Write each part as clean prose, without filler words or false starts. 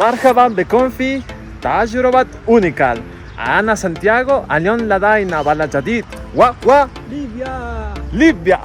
مرحبا بكم في تجربة أونيكال. أنا سانتياغو. اليوم لدينا بلد جديد ليبيا. ليبيا.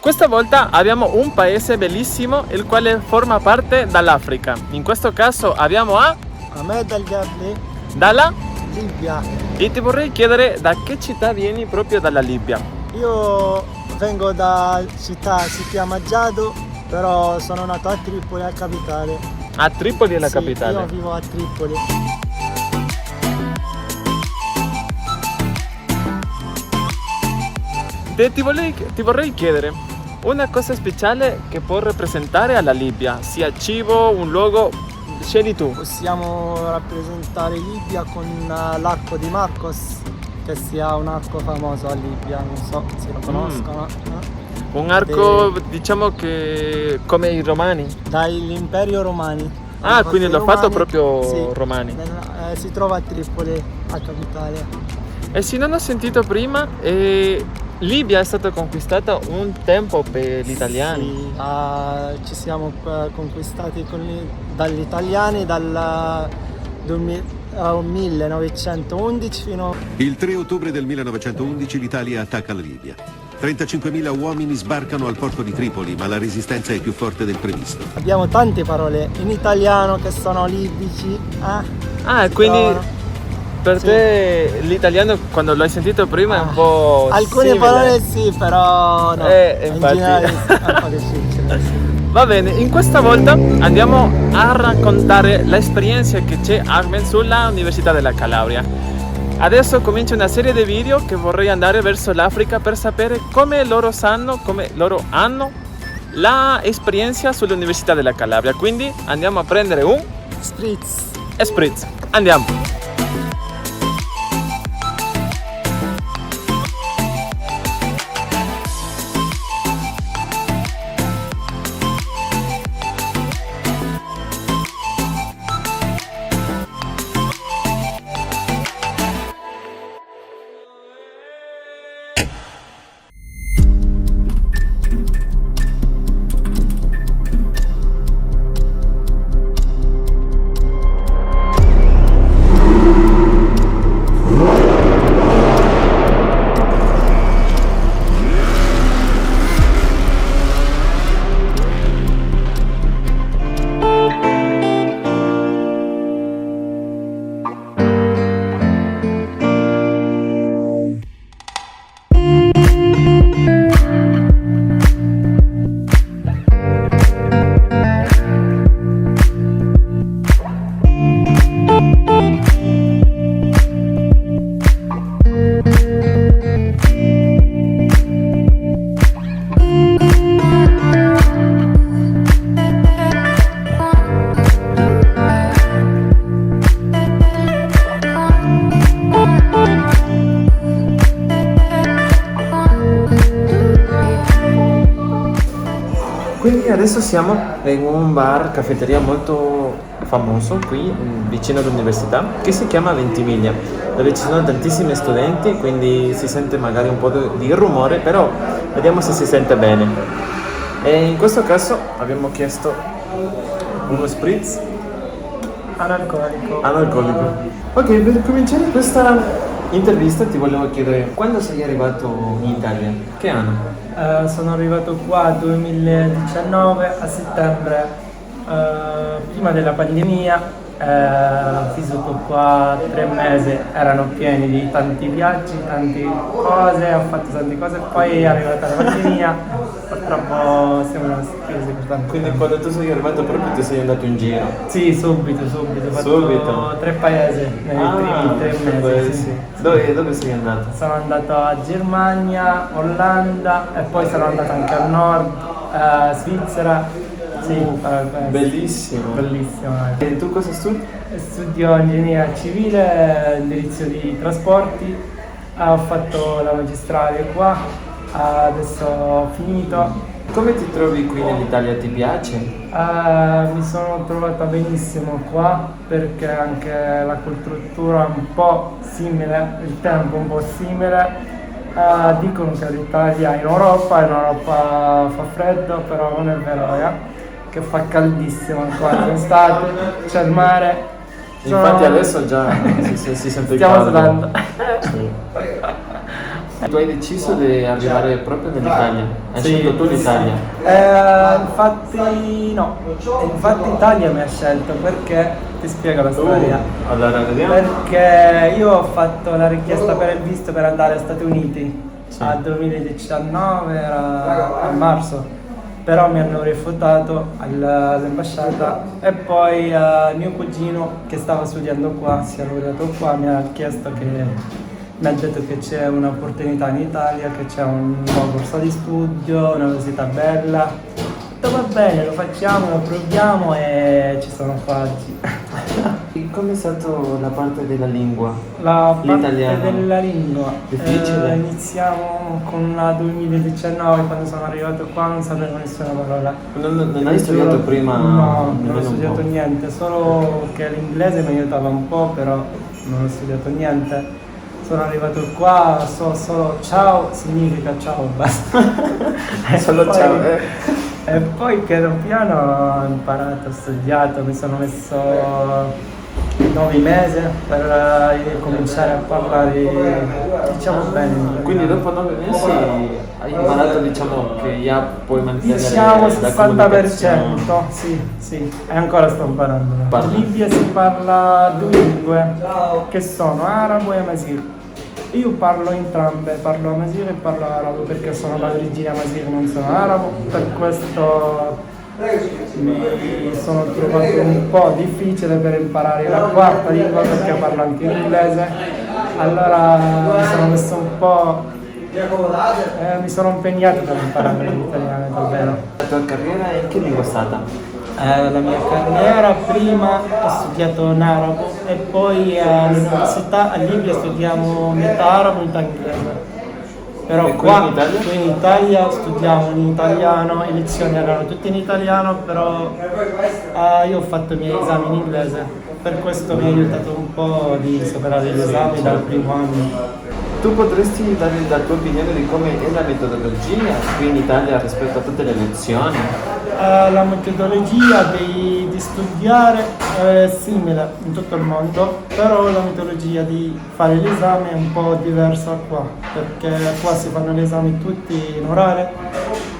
Questa volta abbiamo un paese bellissimo il quale forma parte dall'Africa. In questo caso abbiamo Ahmed Al Gabli, dalla Libia. e ti vorrei chiedere da che città vieni proprio dalla Libia. Io vengo da città, si chiama Giado, però sono nato a Tripoli, a capitale. A Tripoli è la Sì, capitale. Io vivo a Tripoli. Ti vorrei chiedere una cosa speciale che può rappresentare alla Libia, sia cibo, un luogo, scegli tu. Possiamo rappresentare Libia con l'arco di Marcos, che sia un arco famoso a Libia, non so se lo conoscono. Un arco, diciamo che come i romani. Dall'Imperio Romani. Ah, quindi l'ho fatto proprio Sì, romani. si trova a Tripoli, a capitale. E se non ho sentito prima, Libia è stata conquistata un tempo per gli italiani. Sì, ci siamo conquistati dagli italiani dal 1911 fino Il 3 ottobre del 1911 l'Italia attacca la Libia. 35.000 uomini sbarcano al porto di Tripoli, ma la resistenza è più forte del previsto. abbiamo tante parole in italiano che sono libici. Quindi trovano. per Sì. te l'italiano quando l'hai sentito prima è un po' Alcune simile. parole sì, però no. In infatti. generale è un po' difficile. Sì. Va bene, in questa volta andiamo a raccontare l'esperienza che c'è Ahmed sulla Università della Calabria. Adesso comincia una serie di video che vorrei andare verso l'Africa per sapere come loro hanno l'esperienza sull'Università della Calabria. Quindi andiamo a prendere un Spritz. spritz. Andiamo. Quindi adesso siamo in un bar, caffetteria molto famoso qui vicino all'università che si chiama Ventimiglia, dove ci sono tantissimi studenti, quindi si sente magari un po' di rumore, però vediamo se si sente bene. E in questo caso abbiamo chiesto uno spritz analcolico. Ok, per cominciare questa intervista ti volevo chiedere quando sei arrivato in Italia? Che anno? Sono arrivato qua 2019 a settembre, prima della pandemia. Ho vissuto qua 3 mesi, erano pieni di tanti viaggi, tante cose, ho fatto tante cose, poi è arrivata la pandemia, purtroppo siamo rimasti chiusi per tanto Quindi tempo. quando tu sei arrivato proprio ti sei andato in giro? Sì, subito, ho fatto Subito? 3 paesi nei primi 3 mesi. Sì. Dove sei andato? Sono andato a Germania, Olanda e poi sono andato anche al nord, Svizzera. Sì, Bellissimo. bellissimo. E tu cosa studi? Studio ingegneria civile, indirizzo di trasporti, ho fatto la magistrale qua, adesso ho finito Come ti trovi qui in Italia? Ti piace? Mi sono trovata benissimo qua perché anche la cultura è un po' simile, il tempo è un po' simile. Dicono che l'Italia in Europa fa freddo, però non è vero, che fa caldissimo qua in estate, c'è il mare. Infatti adesso già si sente il stiamo caldo. sudando. Sì. Tu hai deciso di arrivare proprio nell'Italia? Hai Sì, scelto tu l'Italia? Infatti no, infatti Italia mi ha scelto perché ti spiego la storia. Allora vediamo. Perché io ho fatto la richiesta per il visto per andare agli Stati Uniti a 2019, era a marzo, però mi hanno rifiutato all'ambasciata e poi mio cugino che stava studiando qua, si è laureato qua, mi ha chiesto mi ha detto che c'è un'opportunità in Italia, che c'è un nuovo corso di studio, un'università bella. Ho detto va bene, lo facciamo, lo proviamo e ci sono fatti. Come è stata la parte della lingua? La parte L'italiano. della lingua. Difficile? Iniziamo con la 2019, quando sono arrivato qua non sapevo nessuna parola. Non hai studiato prima? No, non ho nemmeno un studiato po'? niente, solo che l'inglese mi aiutava un po', però non ho studiato niente. Sono arrivato qua, so solo ciao significa ciao, basta. Solo poi, ciao, E poi piano piano ho imparato, ho studiato, mi sono messo 9 mesi per cominciare a parlare, diciamo bene. Quindi dopo 9 mesi hai imparato, diciamo, che già puoi mantenere Diciamo la 60%, comunicazione. sì, e ancora sto imparando. Parla. In Libia si parla 2 lingue, che sono arabo e amazigh. Io parlo entrambe, parlo amazigh e parlo arabo perché sono d'origine amazigh, non sono arabo, per questo mi sono trovato un po' difficile per imparare la quarta lingua perché parlo anche inglese, allora mi sono messo un po', mi sono impegnato per imparare l'italiano davvero. La tua carriera in che lingua è stata? La mia carriera prima ho studiato in arabo e poi all'università a Libia studiamo metà arabo e metà inglese. Però E qui qua in Italia? in Italia studiamo in italiano, le lezioni erano tutte in italiano, però io ho fatto i miei esami in inglese, per questo mi ha aiutato un po' di superare gli esami dal primo anno. Tu potresti dare la tua opinione di come è la metodologia qui in Italia rispetto a tutte le lezioni? La metodologia di studiare è simile in tutto il mondo, però la metodologia di fare l'esame è un po' diversa qua, perché qua si fanno gli esami tutti in orale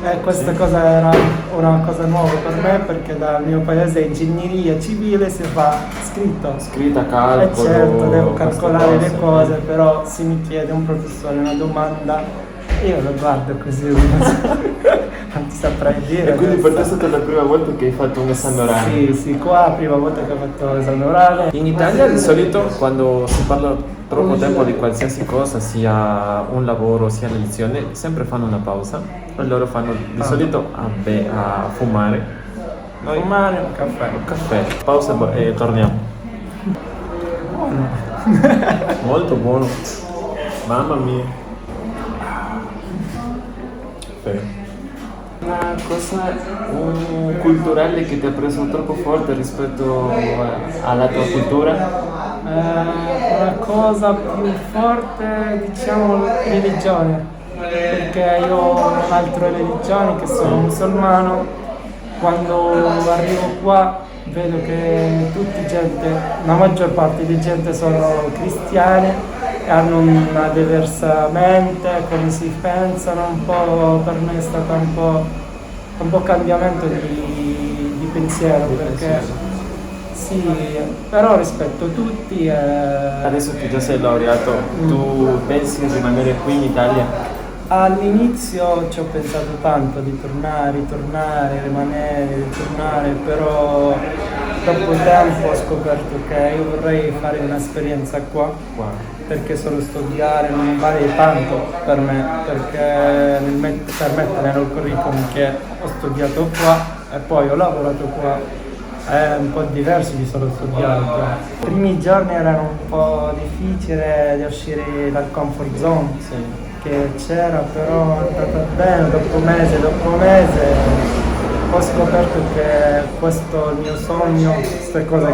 e questa cosa era una cosa nuova per me perché dal mio paese ingegneria civile si fa scritto. Scritta, E calcolo... certo, devo queste calcolare le cose, però se mi chiede un professore una domanda, io lo guardo così, non ti saprei dire. E quindi per te è adesso. stata la prima volta che hai fatto un esame orale? Sì, qua la prima volta che ho fatto l'esame orale. In Italia di solito quando si parla troppo tempo di qualsiasi cosa, sia un lavoro sia le lezioni, sempre fanno una pausa e loro fanno di solito a fumare. Noi Fumare un caffè. un caffè, pausa e torniamo. Molto buono. Mamma mia. Una cosa culturale che ti ha preso troppo forte rispetto alla tua cultura? Una cosa più forte, diciamo, religione, perché io ho un'altra religione che sono musulmano, quando arrivo qua vedo che la maggior parte di gente sono cristiani, hanno una diversa mente, come si pensano, un po' per me è stato un po' cambiamento di pensiero, perché sì, però rispetto tutti. Adesso che già sei laureato, tu pensi di rimanere qui in Italia? All'inizio ci ho pensato tanto di ritornare, rimanere, ritornare, però dopo tempo ho scoperto che io vorrei fare un'esperienza qua, perché solo studiare non vale tanto per me, perché per mettere nel curriculum che ho studiato qua e poi ho lavorato qua è un po' diverso di solo studiare qua. I primi giorni erano un po' difficili di uscire dal comfort zone. Sì. che c'era, però è andata bene, dopo mese ho scoperto che questo è il mio sogno, queste cose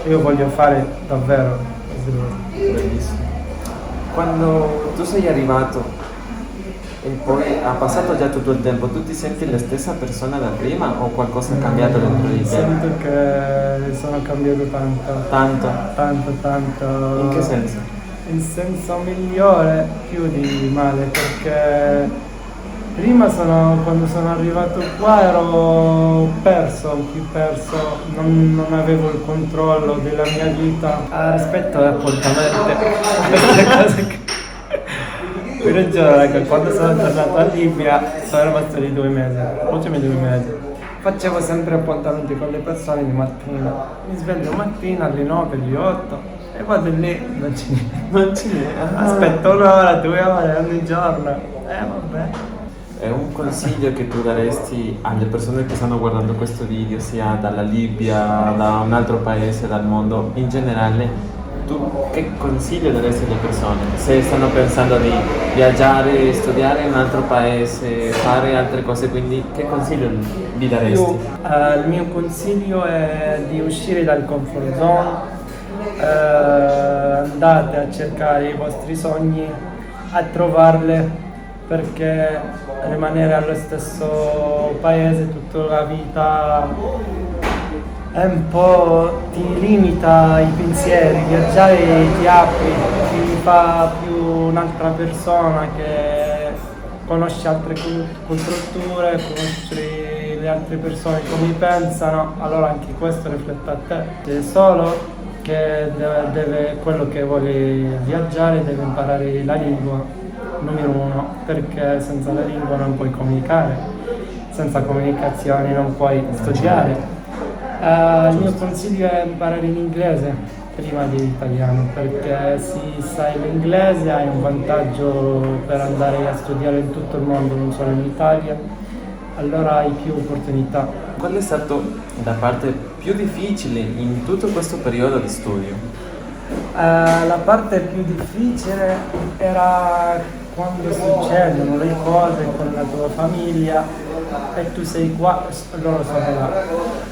che io voglio fare davvero. Bellissimo. Quando tu sei arrivato e poi ha passato già tutto il tempo, tu ti senti la stessa persona da prima o qualcosa è cambiato dentro di te? Sento che sono cambiato tanto. Tanto. In che senso? In senso migliore, più di male, perché prima quando sono arrivato qua ero più perso, non avevo il controllo della mia vita rispetto all'appuntamento. Queste cose che... Per giuro che quando sono tornato a Libia sono rimasto lì 2 mesi, ultimi 2 mesi. Facevo sempre appuntamenti con le persone di mattina. Mi sveglio mattina alle 9, alle 8 e vado lì, non c'è niente. Aspetto un'ora, 2 ore ogni giorno. Vabbè. È un consiglio che tu daresti alle persone che stanno guardando questo video, sia dalla Libia, da un altro paese, dal mondo in generale? Tu che consiglio daresti alle persone? Se stanno pensando di viaggiare, studiare in un altro paese, fare altre cose, quindi che consiglio gli daresti? Il mio consiglio è di uscire dal comfort zone, andate a cercare i vostri sogni, a trovarle, perché rimanere allo stesso paese tutta la vita è un po' ti limita i pensieri. Viaggiare ti apri, ti fa più un'altra persona che conosce altre culture, conosci le altre persone come pensano, allora anche questo riflette a te. È solo che quello che vuole viaggiare deve imparare la lingua, numero 1, perché senza la lingua non puoi comunicare, senza comunicazione non puoi studiare. Il mio consiglio è imparare l'inglese prima dell'italiano, perché se sai l'inglese hai un vantaggio per andare a studiare in tutto il mondo, non solo in Italia, allora hai più opportunità. Qual è stata la parte più difficile in tutto questo periodo di studio? La parte più difficile era quando succedono le cose con la tua famiglia e tu sei qua e loro sono là.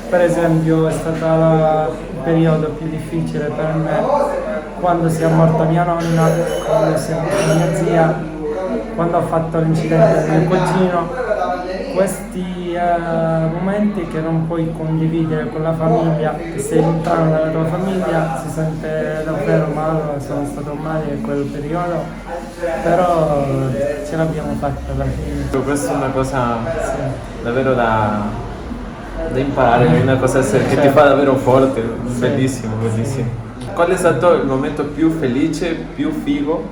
Per esempio è stato il periodo più difficile per me quando si è morta mia nonna, quando si è morta mia zia, quando ho fatto l'incidente del mio cugino. Questi momenti che non puoi condividere con la famiglia, che sei lontano dalla tua famiglia, si sente davvero male. Sono stato male in quel periodo, però ce l'abbiamo fatta alla fine. Questa è una cosa davvero da imparare, è una cosa che ti fa davvero forte, bellissimo. Qual è stato il momento più felice, più figo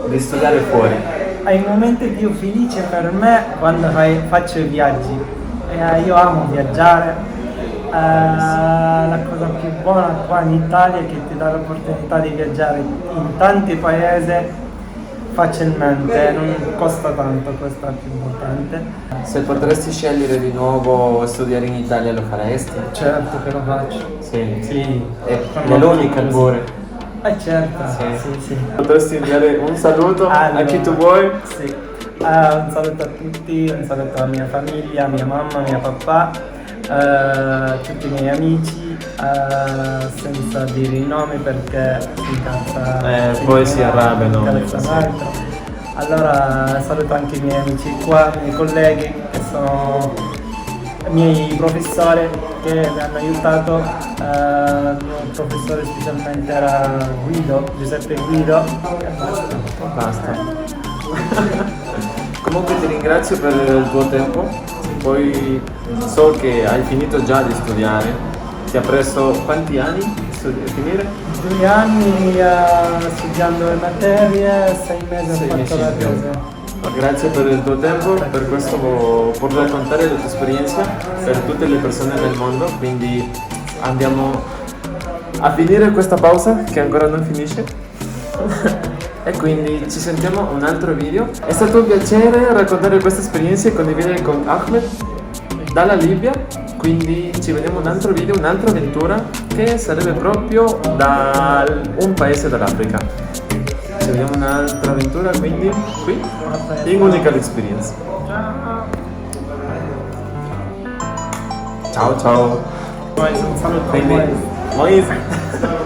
di studiare fuori? Il momento più felice per me quando faccio i viaggi. Io amo viaggiare. La cosa più buona qua in Italia è che ti dà l'opportunità di viaggiare in tanti paesi facilmente, non costa tanto, questo è il più importante. Se potresti scegliere di nuovo studiare in Italia lo faresti? Certo che lo faccio. Sì. È l'unica pure. Certo, sì. Potresti inviare un saluto a chi tu vuoi? Sì. Un saluto a tutti, un saluto alla mia famiglia, mia mamma, mio papà, tutti i miei amici, senza dire i nomi perché si incazza. Poi si arrabbiano. Allora saluto anche i miei amici qua, i miei colleghi che sono i miei professori che mi hanno aiutato. Il mio professore specialmente era Giuseppe Guido. Basta. Comunque ti ringrazio per il tuo tempo, poi so che hai finito già di studiare, ti ha preso quanti anni finire? 2 anni studiando le materie, 6 mesi ho fatto la tesi. Grazie per il tuo tempo, per raccontare la tua esperienza per tutte le persone del mondo, quindi andiamo a finire questa pausa che ancora non finisce. E quindi ci sentiamo un altro video. È stato un piacere raccontare queste esperienze e condividere con Ahmed dalla Libia. Quindi ci vediamo un altro video, un'altra avventura che sarebbe proprio da un paese dell'Africa. Ci vediamo un'altra avventura, quindi qui in Unical Experience. Ciao ciao. Poi un saluto a Quindi, voi. Moise.